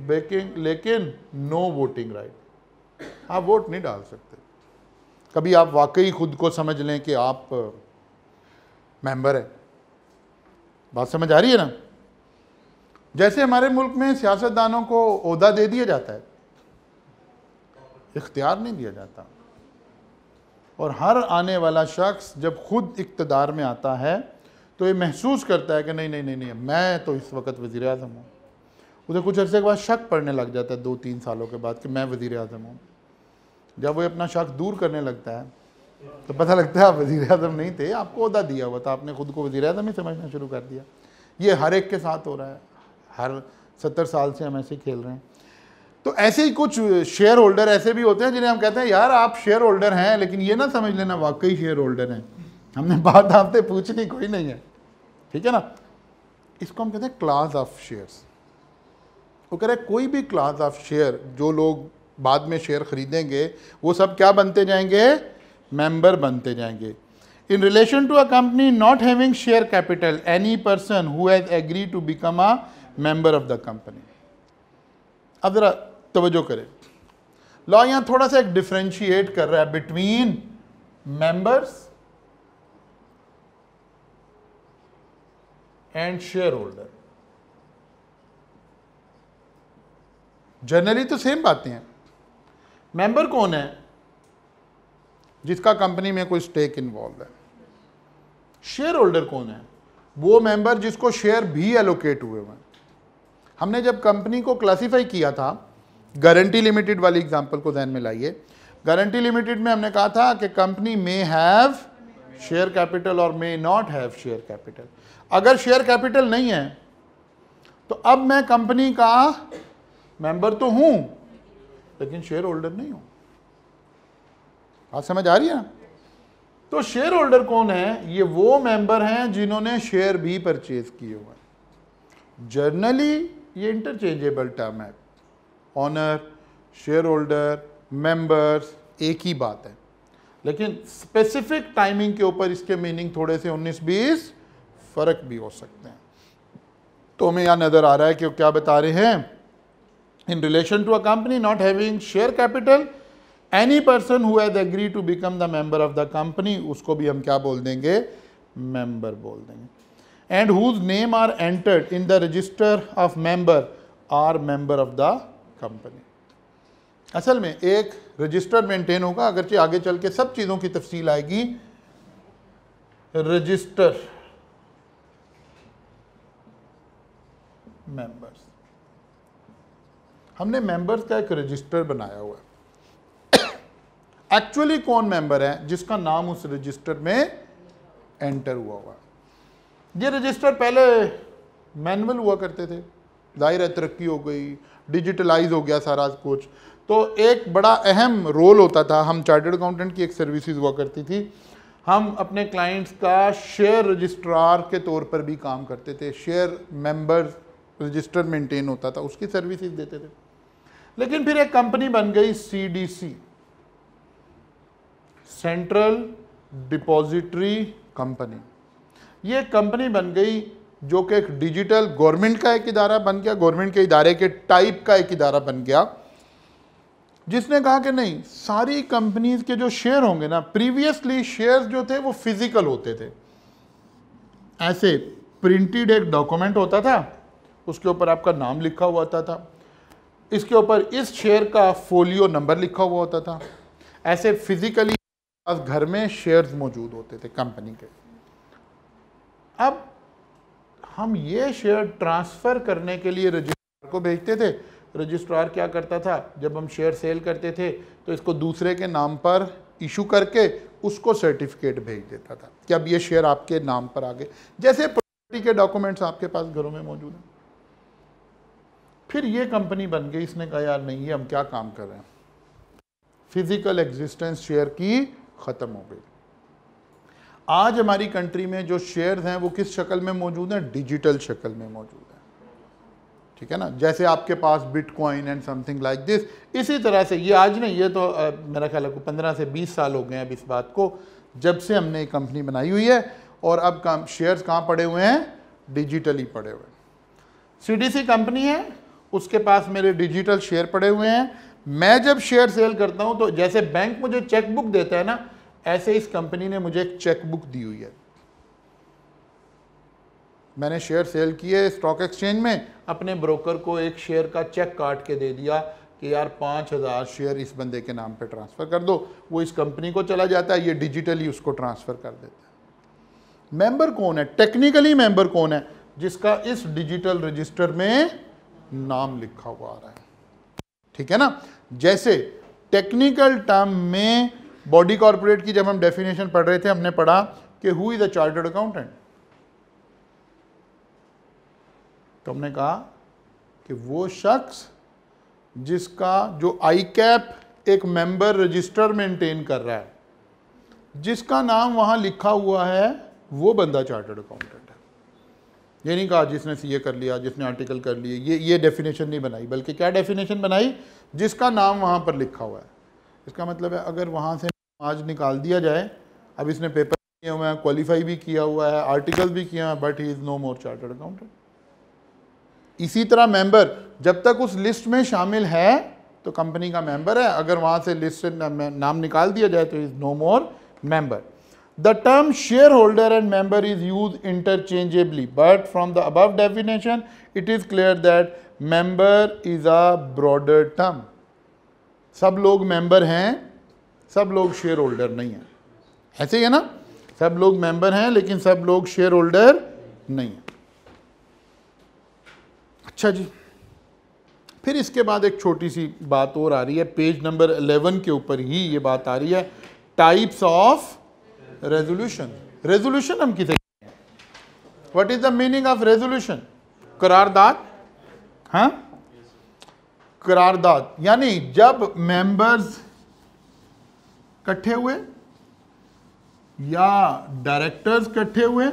लेकिन नो वोटिंग राइट, आप वोट नहीं डाल सकते। कभी आप वाकई खुद को समझ लें कि आप मेंबर है। बात समझ आ रही है ना। जैसे हमारे मुल्क में सियासतदानों को ओहदा दे दिया जाता है, इख्तियार नहीं दिया जाता। और हर आने वाला शख्स जब खुद इक़्तिदार में आता है तो ये महसूस करता है कि नहीं, मैं तो इस वक्त वज़ीर आज़म हूँ। उसे कुछ अरसे के बाद शक पड़ने लग जाता है, 2-3 सालों के बाद, कि मैं वज़ीर आज़म हूँ। जब वो अपना शक दूर करने लगता है तो पता लगता है आप वज़ीर आज़म नहीं थे, आपको ओहदा दिया हुआ था, आपने खुद को वज़ीर आज़म ही समझना शुरू कर दिया। ये हर एक के साथ हो रहा है, हर 70 साल से हम ऐसे खेल रहे हैं। तो ऐसे ही कुछ शेयर होल्डर ऐसे भी होते हैं जिन्हें हम कहते हैं यार आप शेयर होल्डर हैं, लेकिन ये ना समझ लेना वाकई शेयर होल्डर हैं, हमने बात आपसे पूछनी कोई नहीं है, ठीक है ना। इसको हम कहते हैं क्लास ऑफ शेयर्स। वो कह रहे हैं कोई भी क्लास ऑफ शेयर जो लोग बाद में शेयर खरीदेंगे वो सब क्या बनते जाएंगे, मेंबर बनते जाएंगे। In relation to a company not having share capital, any person who has agree to become a member of the company. अब जरा तवज्जो करें, लॉ यहाँ थोड़ा सा एक डिफ्रेंशिएट कर रहा है between members and share holder. Generally तो सेम बातें हैं। मेंबर कौन है, जिसका कंपनी में कोई स्टेक इन्वॉल्व है। शेयर होल्डर कौन है, वो मेंबर जिसको शेयर भी एलोकेट हुए हैं। हमने जब कंपनी को क्लासिफाई किया था, गारंटी लिमिटेड वाली एग्जांपल को ध्यान में लाइए। गारंटी लिमिटेड में हमने कहा था कि company may have share capital और may not have share capital. अगर शेयर कैपिटल नहीं है तो अब मैं कंपनी का मेंबर तो हूं लेकिन शेयर होल्डर नहीं हूं। आप समझ आ रही है ना। तो शेयर होल्डर कौन है, ये वो मेंबर हैं जिन्होंने शेयर भी परचेज किए हुए हैं। जर्नली ये इंटरचेंजेबल टर्म है, ऑनर, शेयर होल्डर, मेंबर्स एक ही बात है, लेकिन स्पेसिफिक टाइमिंग के ऊपर इसके मीनिंग थोड़े से 19-20 फर्क भी हो सकते हैं। तो हमें यहां नजर आ रहा है कि वो क्या बता रहे हैं, in relation to a company not having share capital, any person who has agree to become the member of the company, उसको भी हम क्या बोल देंगे, मेंबर बोल देंगे। And whose name are entered in the register of member are member of the company. असल में एक रजिस्टर मेंटेन होगा, अगरचे आगे चल के सब चीज़ों की तफसील आएगी। रजिस्टर मेंबर्स, हमने मेंबर्स का एक रजिस्टर बनाया हुआ है। एक्चुअली कौन मेंबर है जिसका नाम उस रजिस्टर में एंटर हुआ। ये रजिस्टर पहले मैनुअल हुआ करते थे, जाहिर है तरक्की हो गई, डिजिटलाइज हो गया सारा कुछ, तो एक बड़ा अहम रोल होता था। हम चार्टर्ड अकाउंटेंट की एक सर्विसेज हुआ करती थी, हम अपने क्लाइंट्स का शेयर रजिस्ट्रार के तौर पर भी काम करते थे, शेयर मेंबर्स रजिस्टर मेंटेन होता था, उसकी सर्विसेज देते थे। लेकिन फिर एक कंपनी बन गई CDC, सेंट्रल डिपॉजिटरी कंपनी। ये कंपनी बन गई जो कि एक डिजिटल गवर्नमेंट का एक इदारा बन गया, गवर्नमेंट के इदारे के टाइप का एक इदारा बन गया, जिसने कहा कि नहीं, सारी कंपनीज के जो शेयर होंगे ना, प्रीवियसली शेयर्स जो थे वो फिजिकल होते थे, ऐसे प्रिंटेड एक डॉक्यूमेंट होता था, उसके ऊपर आपका नाम लिखा हुआ होता था, इसके ऊपर इस शेयर का फोलियो नंबर लिखा हुआ होता था, ऐसे फिजिकली घर में शेयर्स मौजूद होते थे कंपनी के। अब हम ये शेयर ट्रांसफ़र करने के लिए रजिस्ट्रार को भेजते थे। रजिस्ट्रार क्या करता था, जब हम शेयर सेल करते थे तो इसको दूसरे के नाम पर इशू करके उसको सर्टिफिकेट भेज देता था कि अब ये शेयर आपके नाम पर आ गए, जैसे प्रॉपर्टी के डॉक्यूमेंट्स आपके पास घरों में मौजूद हैं। फिर ये कंपनी बन गई, इसने कहा यार नहीं, ये हम क्या काम कर रहे हैं, फिजिकल एग्जिस्टेंस शेयर की ख़त्म हो गई। आज हमारी कंट्री में जो शेयर्स हैं वो किस शक्ल में मौजूद हैं, डिजिटल शक्ल में मौजूद है, ठीक है ना। जैसे आपके पास bitcoin and something like this, इसी तरह से ये आज नहीं, ये तो मेरा ख्याल है 15 से 20 साल हो गए हैं अब इस बात को, जब से हमने एक कंपनी बनाई हुई है, और अब शेयर्स कहाँ पड़े हुए हैं, डिजिटली पड़े हुए हैं। CDC कंपनी है, उसके पास मेरे डिजिटल शेयर पड़े हुए हैं। मैं जब शेयर सेल करता हूं तो जैसे बैंक मुझे चेक बुक देता है ना, ऐसे इस कंपनी ने मुझे एक चेक बुक दी हुई है। मैंने शेयर सेल किए स्टॉक एक्सचेंज में, अपने ब्रोकर को एक शेयर का चेक काट के दे दिया कि यार 5000 शेयर इस बंदे के नाम पे ट्रांसफ़र कर दो, वो इस कंपनी को चला जाता है, ये डिजिटली उसको ट्रांसफ़र कर देता है। मेंबर कौन है, टेक्निकली मेंबर कौन है, जिसका इस डिजिटल रजिस्टर में नाम लिखा हुआ आ रहा है, ठीक है ना। जैसे टेक्निकल टर्म में बॉडी कॉर्पोरेट की जब हम डेफिनेशन पढ़ रहे थे, हमने पढ़ा कि who is a chartered accountant, तो हमने कहा कि वो शख्स जिसका जो ICAP एक मेंबर रजिस्टर मेंटेन कर रहा है, जिसका नाम वहां लिखा हुआ है, वो बंदा चार्टर्ड अकाउंटेंट है। ये नहीं कहा जिसने CA कर लिया, जिसने आर्टिकल कर लिए, ये डेफिनेशन नहीं बनाई, बल्कि क्या डेफिनेशन बनाई, जिसका नाम वहां पर लिखा हुआ है। इसका मतलब है अगर वहां से आज निकाल दिया जाए, अब इसने पेपर किए हुए हैं, क्वालिफाई भी किया हुआ है, आर्टिकल भी किया है, but he is no more chartered accountant. इसी तरह मेंबर जब तक उस लिस्ट में शामिल है तो कंपनी का मेंबर है, अगर वहां से लिस्ट से नाम निकाल दिया जाए तो is no more member. The term shareholder and member is use interchangeably, but from the above definition it is clear that member is a broader term. सब लोग मेंबर हैं, सब लोग शेयर होल्डर नहीं हैं, ऐसे ही है ना, सब लोग मेंबर हैं लेकिन सब लोग शेयर होल्डर नहीं है। अच्छा जी, फिर इसके बाद एक छोटी सी बात और आ रही है, पेज नंबर 11 के ऊपर ही ये बात आ रही है, टाइप्स ऑफ रेजोल्यूशन। रेजोल्यूशन हम किसे कहते हैं, what is the meaning of resolution, करारदाद। हाँ, करारदाद यानी जब मेंबर्स इकट्ठे हुए या डायरेक्टर्स इकट्ठे हुए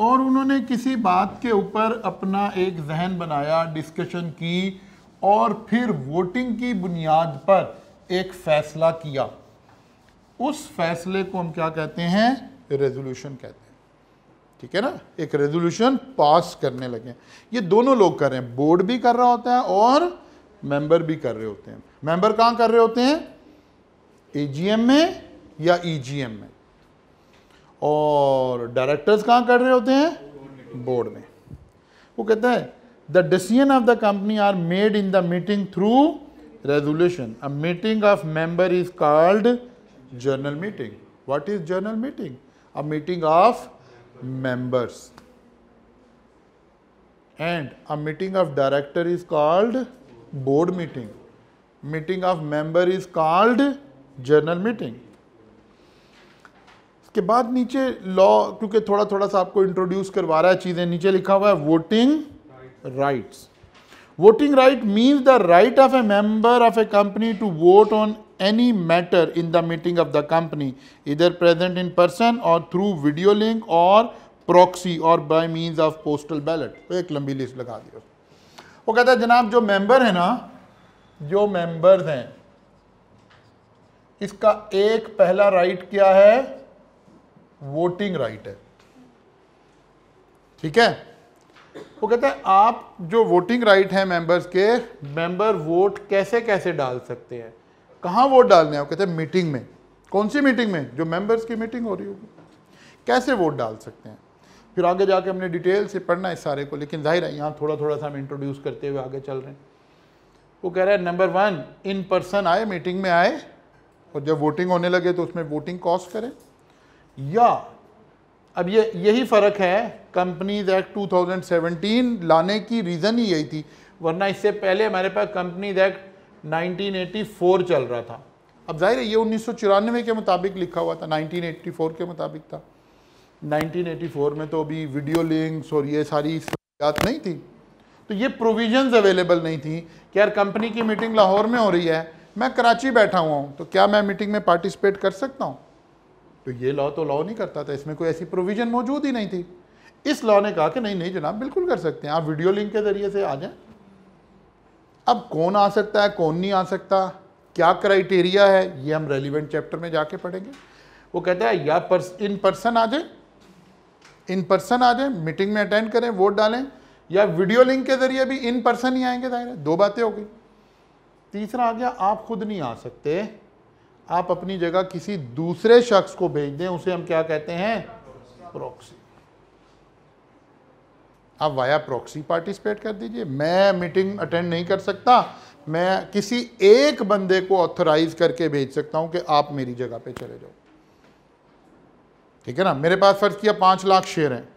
और उन्होंने किसी बात के ऊपर अपना एक जहन बनाया, डिस्कशन की, और फिर वोटिंग की बुनियाद पर एक फैसला किया, उस फैसले को हम क्या कहते हैं, रेजोल्यूशन कहते हैं, ठीक है ना। एक रेजोल्यूशन पास करने लगे, ये दोनों लोग कर रहे हैं, बोर्ड भी कर रहा होता है और मेंबर भी कर रहे होते हैं। मेंबर कहाँ कर रहे होते हैं, AGM में या EGM में, और डायरेक्टर्स कहाँ कर रहे होते हैं, बोर्ड में। वो कहता है the decision of the company are made in the meeting through resolution. A meeting of member is called general meeting. What is general meeting? A meeting of members. And a meeting of director is called board meeting. Meeting of member is called general meeting. इसके बाद नीचे law, क्योंकि थोड़ा थोड़ा सा आपको introduce करवा रहा है चीजें, नीचे लिखा हुआ है voting rights. Voting right means the right of a member of a company to vote on any matter in the meeting of the company, either present in person or through video link or proxy or by means of postal ballot। तो एक लंबी list लगा दी। वो कहता है जनाब जो member है ना, जो मेंबर्स हैं, इसका एक पहला राइट क्या है? वोटिंग राइट है। ठीक है। वो कहता है आप जो वोटिंग राइट है मेंबर्स के, मेंबर वोट कैसे कैसे डाल सकते हैं, कहाँ वोट डालने हैं? वो कहते हैं मीटिंग में। कौन सी मीटिंग में? जो मेंबर्स की मीटिंग हो रही होगी। कैसे वोट डाल सकते हैं? फिर आगे जाके हमने डिटेल से पढ़ना है सारे को, लेकिन जाहिर है यहाँ थोड़ा थोड़ा सा हम इंट्रोड्यूस करते हुए आगे चल रहे हैं। वो कह रहा है नंबर 1, इन पर्सन आए, मीटिंग में आए, और जब वोटिंग होने लगे तो उसमें वोटिंग कॉस्ट करें। या अब यही फ़र्क है कंपनीज एक्ट 2017 लाने की रीज़न ही यही थी, वरना इससे पहले हमारे पास कंपनीज एक्ट 1984 चल रहा था। अब जाहिर है ये 1994 के मुताबिक लिखा हुआ था, 1984 के मुताबिक था। 1984 में तो अभी वीडियो लिंक्स और ये सारी बात नहीं थी, तो ये प्रोविजंस अवेलेबल नहीं थी कि यार कंपनी की मीटिंग लाहौर में हो रही है, मैं कराची बैठा हुआ हूँ, तो क्या मैं मीटिंग में पार्टिसिपेट कर सकता हूँ? तो ये लॉ तो लॉ नहीं करता था, इसमें कोई ऐसी प्रोविजन मौजूद ही नहीं थी। इस लॉ ने कहा कि नहीं नहीं जनाब बिल्कुल कर सकते हैं, आप वीडियो लिंक के ज़रिए से आ जाएँ। अब कौन आ सकता है, कौन नहीं आ सकता, क्या क्राइटेरिया है, ये हम रेलिवेंट चैप्टर में जाके पढ़ेंगे। वो कहता है या इन पर्सन आ जाए, इन पर्सन आ जाए, मीटिंग में अटेंड करें, वोट डालें, या वीडियो लिंक के जरिए भी इन पर्सन ही आएंगे। जाहिर है दो बातें हो गई। तीसरा आ गया आप खुद नहीं आ सकते, आप अपनी जगह किसी दूसरे शख्स को भेज दें, उसे हम क्या कहते हैं? प्रॉक्सी। आप वाया प्रॉक्सी पार्टिसिपेट कर दीजिए। मैं मीटिंग अटेंड नहीं कर सकता, मैं किसी एक बंदे को ऑथराइज करके भेज सकता हूं कि आप मेरी जगह पे चले जाओ। ठीक है ना। मेरे पास फर्ज किया 5 लाख शेयर हैं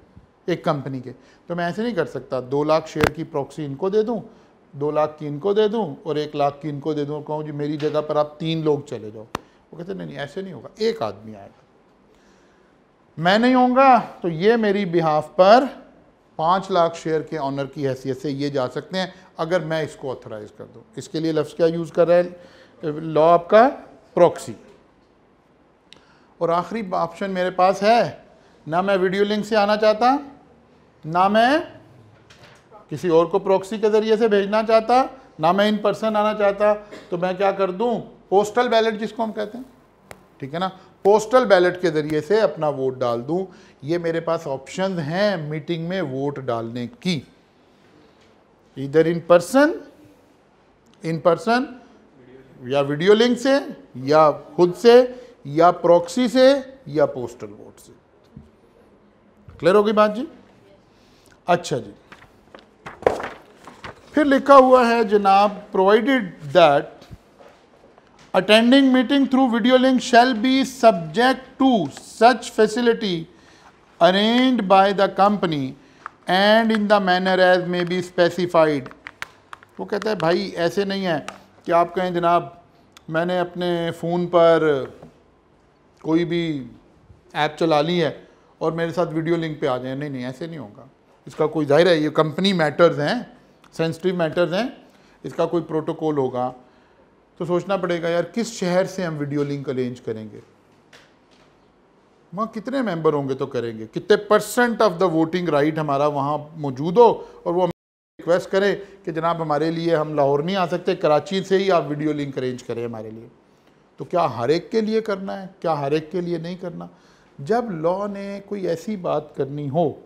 एक कंपनी के, तो मैं ऐसे नहीं कर सकता 2 लाख शेयर की प्रॉक्सी इनको दे दूं, 2 लाख की इनको दे दूं और 1 लाख की इनको दे दूं, कहूँ जी मेरी जगह पर आप 3 लोग चले जाओ। वो कहते नहीं ऐसे नहीं होगा, एक आदमी आएगा, मैं नहीं होऊंगा तो ये मेरी बिहाफ पर 5 लाख शेयर के ऑनर की हैसियत से ये जा सकते हैं, अगर मैं इसको ऑथराइज कर दूं। इसके लिए लफ्ज़ क्या यूज़ कर रहा है लॉ आपका? प्रॉक्सी। और आखिरी ऑप्शन मेरे पास है, ना मैं वीडियो लिंक से आना चाहता, ना मैं किसी और को प्रॉक्सी के ज़रिए से भेजना चाहता, ना मैं इन पर्सन आना चाहता, तो मैं क्या कर दूं? पोस्टल बैलेट जिसको हम कहते हैं, ठीक है ना, पोस्टल बैलेट के ज़रिए से अपना वोट डाल दूं। ये मेरे पास ऑप्शन हैं मीटिंग में वोट डालने की, इधर इन पर्सन या वीडियो लिंक से, या खुद से, या प्रॉक्सी से, या पोस्टल वोट से। क्लियर होगी बात जी? अच्छा जी, फिर लिखा हुआ है जनाब, provided that attending meeting through video link shall be subject to such facility arranged by the company and in the manner as may be specified. वो कहता है भाई ऐसे नहीं है कि आप कहें जनाब मैंने अपने फ़ोन पर कोई भी ऐप चला ली है और मेरे साथ वीडियो लिंक पे आ जाए। नहीं नहीं ऐसे नहीं होगा, इसका कोई जाहिर है ये कंपनी मैटर्स हैं, सेंसिटिव मैटर्स हैं, इसका कोई प्रोटोकॉल होगा। तो सोचना पड़ेगा यार किस शहर से हम वीडियो लिंक अरेंज करेंगे, वहाँ कितने मेंबर होंगे तो करेंगे, कितने % ऑफ द वोटिंग राइट हमारा वहाँ मौजूद हो, और वो रिक्वेस्ट करें कि जनाब हमारे लिए हम लाहौर नहीं आ सकते, कराची से ही आप वीडियो लिंक अरेंज करें हमारे लिए। तो क्या हर एक के लिए करना है, क्या हर एक के लिए नहीं करना? जब लॉ ने कोई ऐसी बात करनी हो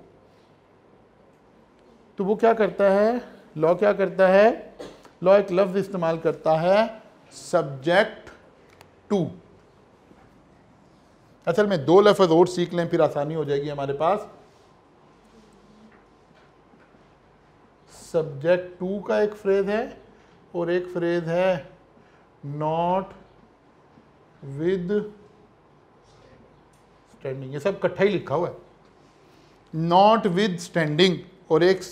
तो वो क्या करता है, लॉ क्या करता है, लॉ एक लफ्ज़ इस्तेमाल करता है सब्जेक्ट टू। असल में 2 लफ्ज़ और सीख लें फिर आसानी हो जाएगी हमारे पास। सब्जेक्ट टू का एक फ्रेज है और एक फ्रेज है नॉट विद स्टैंडिंग। ये सब इकट्ठा ही लिखा हुआ है, नॉट विद स्टैंडिंग, और एक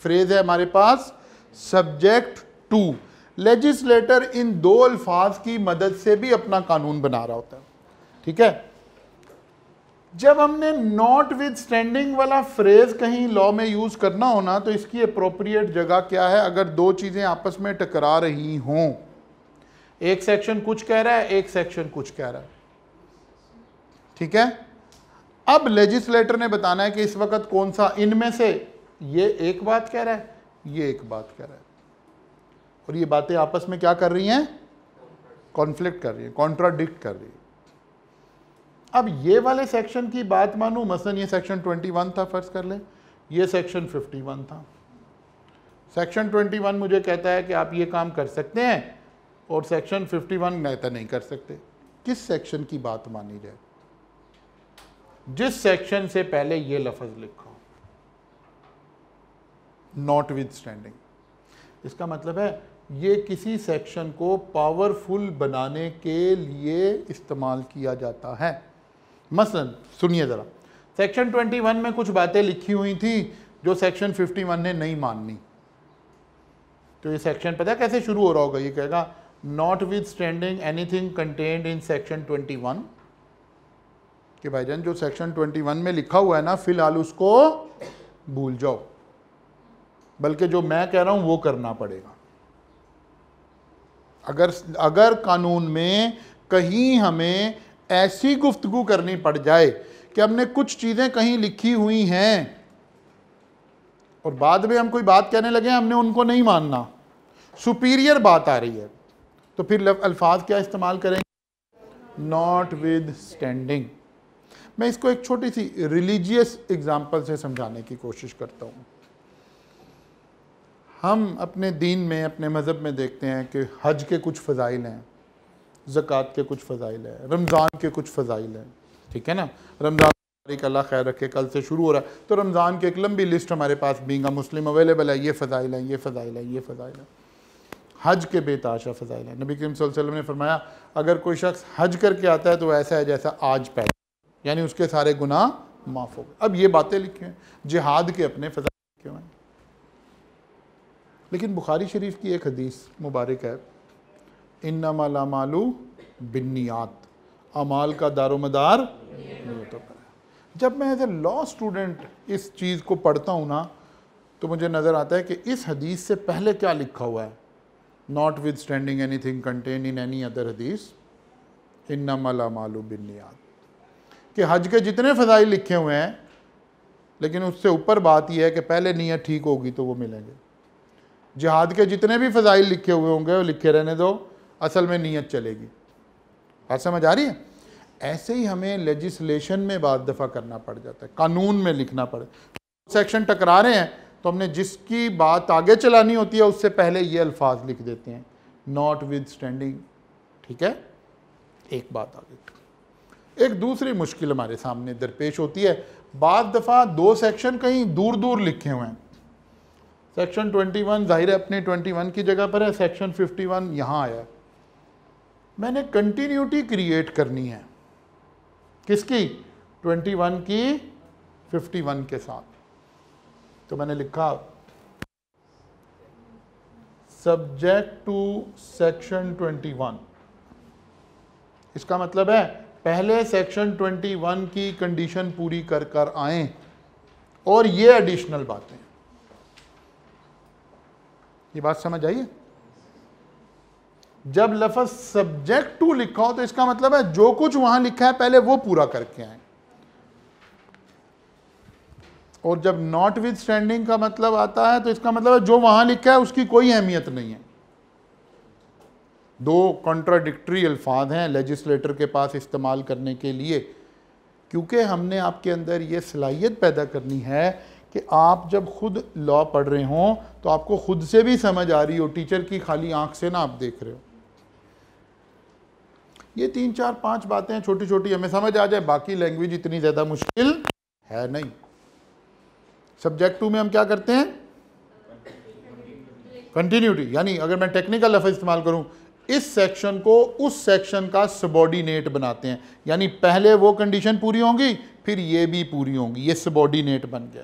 फ्रेज है हमारे पास सब्जेक्ट टू। लेजिस्लेटर इन दो अल्फाज की मदद से भी अपना कानून बना रहा होता है, ठीक है। जब हमने नॉट विद स्टैंडिंग वाला फ्रेज कहीं लॉ में यूज करना हो ना, तो इसकी अप्रोप्रिएट जगह क्या है? अगर दो चीजें आपस में टकरा रही हों, एक सेक्शन कुछ कह रहा है, एक सेक्शन कुछ कह रहा है, ठीक है। अब लेजिस्लेटर ने बताना है कि इस वक्त कौन सा इनमें से ये एक बात कह रहा है, ये एक बात कह रहा है, और ये बातें आपस में क्या कर रही हैं? कॉन्फ्लिक्ट कर रही हैं, कॉन्ट्राडिक्ट कर रही है। अब ये वाले सेक्शन की बात मानूं, मसलन ये सेक्शन 21 था, फर्ज कर लें, ये सेक्शन 51 था। सेक्शन 21 मुझे कहता है कि आप ये काम कर सकते हैं, और सेक्शन 51 कहता नहीं कर सकते। किस सेक्शन की बात मानी जाए? जिस सेक्शन से पहले ये लफ्ज लिखा हो, नॉट विद स्टैंडिंग। इसका मतलब है ये किसी सेक्शन को पावरफुल बनाने के लिए इस्तेमाल किया जाता है। मसलन सुनिए ज़रा, सेक्शन 21 में कुछ बातें लिखी हुई थी जो सेक्शन 51 ने नहीं माननी, तो ये सेक्शन पता है कैसे शुरू हो रहा होगा? ये कहेगा not with standing anything contained in section 21, कि भाईजान जो सेक्शन 21 में लिखा हुआ है ना, फिलहाल उसको भूल जाओ, बल्कि जो मैं कह रहा हूं वो करना पड़ेगा। अगर कानून में कहीं हमें ऐसी गुफ्तगू करनी पड़ जाए कि हमने कुछ चीजें कहीं लिखी हुई हैं और बाद में हम कोई बात कहने लगे, हमने उनको नहीं मानना, सुपीरियर बात आ रही है, तो फिर अल्फाज क्या इस्तेमाल करेंगे? Not with standing. मैं इसको एक छोटी सी रिलीजियस एग्जाम्पल से समझाने की कोशिश करता हूँ। हम अपने दीन में, अपने मज़हब में देखते हैं कि हज के कुछ फ़ज़ाइल हैं, ज़कात के कुछ फ़ज़ाइल हैं, रमज़ान के कुछ फ़ज़ाइल हैं, ठीक है ना। रमज़ान अल्लाह खैर रखे कल से शुरू हो रहा है, तो रमज़ान की एक लंबी लिस्ट हमारे पास बींगा मुस्लिम अवेलेबल है, ये फ़ज़ाइल है, ये फ़ज़ाइल है, ये फ़ज़ाइल है। हज के बेताशा फ़ज़ाइल है। नबी करीम सल्लल्लाहु अलैहि वसल्लम ने फरमाया, अगर कोई शख्स हज करके आता है तो ऐसा है जैसा आज पैदा, यानी उसके सारे गुनाह माफ़ हो गए। अब ये बातें लिखी हैं, जिहाद के अपने फ़ज़ाइल लिखे हुए हैं, लेकिन बुखारी शरीफ की एक हदीस मुबारक है, इन्नमल अमालु बिन्नियात, अमाल का दारोमदार नियतों पर है। जब मैं एज ए लॉ स्टूडेंट इस चीज़ को पढ़ता हूँ ना, तो मुझे नज़र आता है कि इस हदीस से पहले क्या लिखा हुआ है? Not with standing anything contain in any other हदीस, इन्नमल अमालु बिन्नियात, कि हज के जितने फ़ज़ाइल लिखे हुए हैं, लेकिन उससे ऊपर बात यह है कि पहले नीयत ठीक होगी तो वो मिलेंगे। जिहाद के जितने भी फ़ज़ाइल लिखे हुए होंगे वो लिखे रहने दो, असल में नीयत चलेगी। बात समझ आ रही है? ऐसे ही हमें लेजिस्लेशन में बाद दफ़ा करना पड़ जाता है, कानून में लिखना पड़े। सेक्शन टकरा रहे हैं तो हमने जिसकी बात आगे चलानी होती है उससे पहले ये अल्फाज लिख देते हैं, नॉट विद स्टैंडिंग, ठीक है। एक बात आगे, एक दूसरी मुश्किल हमारे सामने दरपेश होती है। बाद दफ़ा दो सेक्शन कहीं दूर दूर लिखे हुए हैं। सेक्शन 21 जाहिर है अपने 21 की जगह पर है, सेक्शन 51 यहाँ आया। मैंने कंटिन्यूटी क्रिएट करनी है, किसकी? 21 की 51 के साथ। तो मैंने लिखा सब्जेक्ट टू सेक्शन 21। इसका मतलब है पहले सेक्शन 21 की कंडीशन पूरी कर कर आए और ये एडिशनल बातें। ये बात समझ आई है? जब लफ्ज़ सब्जेक्ट टू लिखा हो तो इसका मतलब है जो कुछ वहां लिखा है पहले वो पूरा करके आए। और जब नॉट विद स्टैंडिंग का मतलब आता है तो इसका मतलब है जो वहां लिखा है उसकी कोई अहमियत नहीं है। दो कॉन्ट्राडिक्टरी अल्फाज हैं लेजिस्लेटर के पास इस्तेमाल करने के लिए, क्योंकि हमने आपके अंदर ये सलाहियत पैदा करनी है कि आप जब खुद लॉ पढ़ रहे हों तो आपको खुद से भी समझ आ रही हो, टीचर की खाली आंख से ना आप देख रहे हो। ये 3 4 5 बातें छोटी छोटी हमें समझ आ जाए, बाकी लैंग्वेज इतनी ज़्यादा मुश्किल है नहीं। सब्जेक्ट टू में हम क्या करते हैं? कंटिन्यूटी, यानी अगर मैं टेक्निकल लफ्ज़ इस्तेमाल करूं, इस सेक्शन को उस सेक्शन का सबॉर्डिनेट बनाते हैं, यानी पहले वो कंडीशन पूरी होंगी फिर ये भी पूरी होंगी, ये सबॉर्डिनेट बन गया।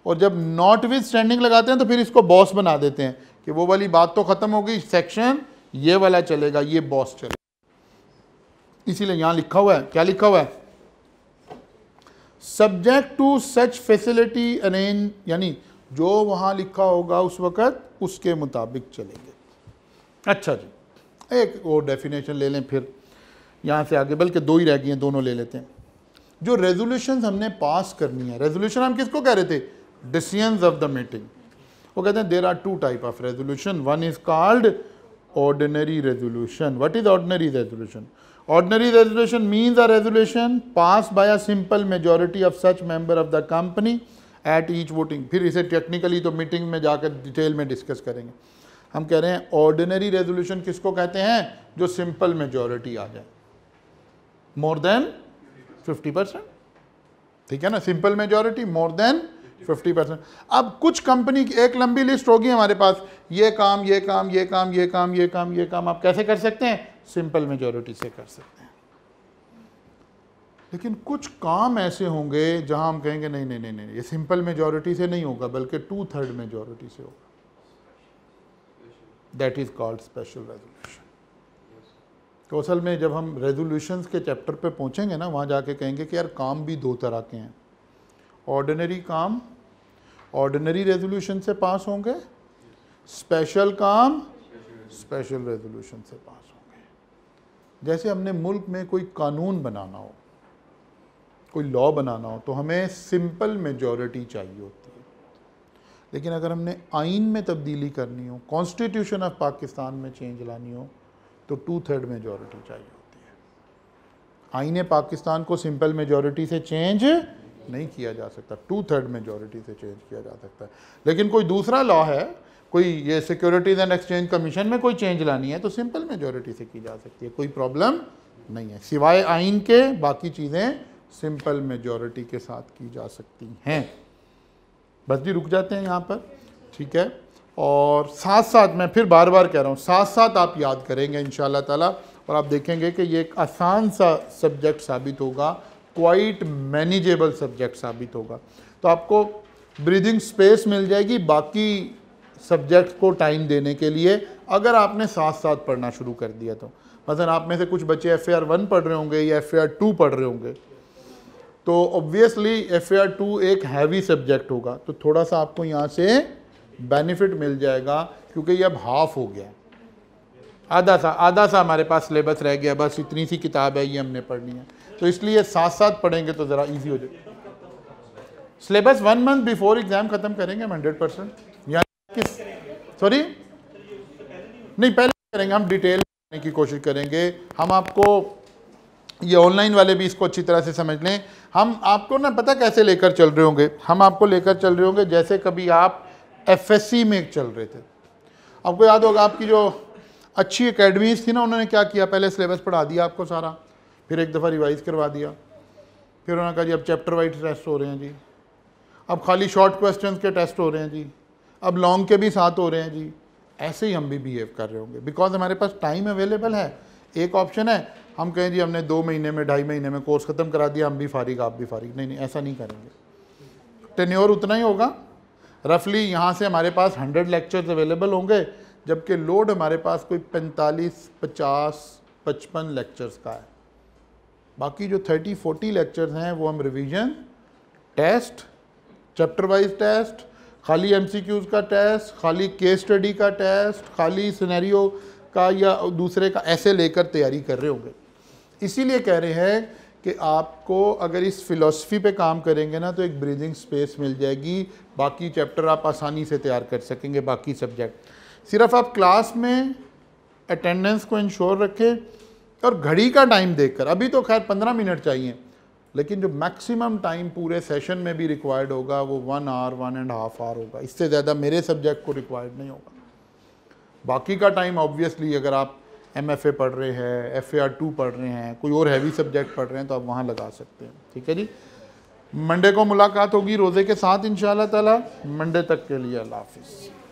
और जब नॉट विद स्टैंडिंग लगाते हैं तो फिर इसको बॉस बना देते हैं कि वो वाली बात तो ख़त्म हो गई, सेक्शन ये वाला चलेगा, ये बॉस चलेगा। इसीलिए यहां लिखा हुआ है, क्या लिखा हुआ है, subject to such facility arrange, यानी जो वहां लिखा होगा उस वक्त उसके मुताबिक चलेंगे। अच्छा जी, एक और डेफिनेशन ले लें फिर यहां से आगे, बल्कि दो ही रह गई हैं, दोनों ले लेते हैं। जो रेजोल्यूशन हमने पास करनी है, रेजोल्यूशन हम किसको कह रहे थे, डिसीजंस ऑफ द मीटिंग, वो कहते हैं there are two type of resolution, one is called ordinary resolution. What is ordinary resolution? Ordinary resolution means a resolution passed by a simple majority of such member of the company at each voting। फिर इसे technically तो meeting में जाकर detail में discuss करेंगे। हम कह रहे हैं ऑर्डिनरी रेजोल्यूशन किसको कहते हैं, जो सिंपल मेजॉरिटी आ जाए, मोर देन 50%, ठीक है ना, सिंपल मेजॉरिटी मोर देन 50%। अब कुछ कंपनी की एक लंबी लिस्ट होगी हमारे पास, ये काम ये काम ये काम ये काम ये काम ये काम, आप कैसे कर सकते हैं, सिंपल मेजॉरिटी से कर सकते हैं। लेकिन कुछ काम ऐसे होंगे जहां हम कहेंगे नहीं नहीं नहीं नहीं, ये सिंपल मेजॉरिटी से नहीं होगा बल्कि 2/3 मेजॉरिटी से होगा, that is called special resolution. तो असल में जब हम रेजोल्यूशंस के चैप्टर पे पहुंचेंगे ना, वहां जाके कहेंगे कि यार काम भी दो तरह के हैं, ऑर्डिनरी काम ऑर्डिनरी रेजोल्यूशन से पास होंगे, स्पेशल काम स्पेशल रेजोल्यूशन से पास होंगे। जैसे हमने मुल्क में कोई कानून बनाना हो, कोई लॉ बनाना हो, तो हमें सिंपल मेजॉरिटी चाहिए होती है, लेकिन अगर हमने आइन में तब्दीली करनी हो, कॉन्स्टिट्यूशन ऑफ पाकिस्तान में चेंज लानी हो, तो 2/3 मेजॉरिटी चाहिए होती है। आइन पाकिस्तान को सिंपल मेजॉरिटी से चेंज नहीं किया जा सकता, 2/3 मेजॉरिटी से चेंज किया जा सकता है। लेकिन कोई दूसरा लॉ है, कोई ये सिक्योरिटीज एंड एक्सचेंज कमीशन में कोई चेंज लानी है, तो सिंपल मेजॉरिटी से की जा सकती है, कोई प्रॉब्लम नहीं है। सिवाय आइन के बाकी चीज़ें सिंपल मेजॉरिटी के साथ की जा सकती हैं। बस जी रुक जाते हैं यहाँ पर, ठीक है। और साथ साथ मैं फिर बार बार कह रहा हूँ, साथ साथ आप याद करेंगे इंशाल्लाह ताला, और आप देखेंगे कि ये एक आसान सा सब्जेक्ट साबित होगा, क्वाइट मैनेजेबल सब्जेक्ट साबित होगा। तो आपको ब्रीदिंग स्पेस मिल जाएगी बाकी सब्जेक्ट को टाइम देने के लिए, अगर आपने साथ साथ पढ़ना शुरू कर दिया तो। मतलब आप में से कुछ बच्चे FAR 1 पढ़ रहे होंगे या FAR 2 पढ़ रहे होंगे, तो ऑब्वियसली FAR 2 एक हैवी सब्जेक्ट होगा, तो थोड़ा सा आपको यहाँ से बेनिफिट मिल जाएगा, क्योंकि ये अब हाफ हो गया है, आधा सा हमारे पास सिलेबस रह गया, बस इतनी सी किताब है, ये हमने पढ़नी है। तो इसलिए साथ साथ पढ़ेंगे तो ज़रा ईजी हो जाएगा। सिलेबस 1 मंथ बिफोर एग्ज़ाम ख़त्म करेंगे 100%। सॉरी नहीं, पहले करेंगे, हम डिटेल करने की कोशिश करेंगे। हम आपको ये ऑनलाइन वाले भी इसको अच्छी तरह से समझ लें। हम आपको ना पता कैसे लेकर चल रहे होंगे, हम आपको लेकर चल रहे होंगे जैसे कभी आप FSC में चल रहे थे। आपको याद होगा आपकी जो अच्छी एकेडमीज थी ना, उन्होंने क्या किया, पहले सिलेबस पढ़ा दिया आपको सारा, फिर एक दफ़ा रिवाइज करवा दिया, फिर उन्होंने कहा जी अब चैप्टर वाइज टेस्ट हो रहे हैं जी, अब खाली शॉर्ट क्वेश्चंस के टेस्ट हो रहे हैं जी, अब लॉन्ग के भी साथ हो रहे हैं जी। ऐसे ही हम भी बिहेव कर रहे होंगे, बिकॉज हमारे पास टाइम अवेलेबल है। एक ऑप्शन है हम कहें जी हमने 2 महीने में 2.5 महीने में कोर्स ख़त्म करा दिया, हम भी फारिग आप भी फारिग, नहीं नहीं ऐसा नहीं करेंगे। टेन्योर उतना ही होगा रफली, यहाँ से हमारे पास 100 लेक्चर्स अवेलेबल होंगे, जबकि लोड हमारे पास कोई 45, 50, 55 लेक्चर्स का है। बाकी जो 30-40 लेक्चर्स हैं वो हम revision, test, chapter wise test, खाली MCQs का टेस्ट, खाली केस स्टडी का टेस्ट, खाली सिनेरियो का या दूसरे का, ऐसे लेकर तैयारी कर रहे होंगे। इसीलिए कह रहे हैं कि आपको अगर इस फ़िलासफ़ी पे काम करेंगे ना, तो एक ब्रीदिंग स्पेस मिल जाएगी, बाकी चैप्टर आप आसानी से तैयार कर सकेंगे, बाकी सब्जेक्ट। सिर्फ आप क्लास में अटेंडेंस को इंश्योर रखें और घड़ी का टाइम देखकर, अभी तो खैर 15 मिनट चाहिए, लेकिन जो मैक्सिमम टाइम पूरे सेशन में भी रिक्वायर्ड होगा वो 1 आवर 1.5 आवर होगा, इससे ज़्यादा मेरे सब्जेक्ट को रिक्वायर्ड नहीं होगा। बाकी का टाइम ऑब्वियसली अगर आप MFA पढ़ रहे हैं, FAR 2 पढ़ रहे हैं, कोई और हैवी सब्जेक्ट पढ़ रहे हैं, तो आप वहाँ लगा सकते हैं। ठीक है जी, मंडे को मुलाकात होगी रोज़े के साथ इंशाल्लाह ताला। मंडे तक के लिए अल्लाह हाफिज़।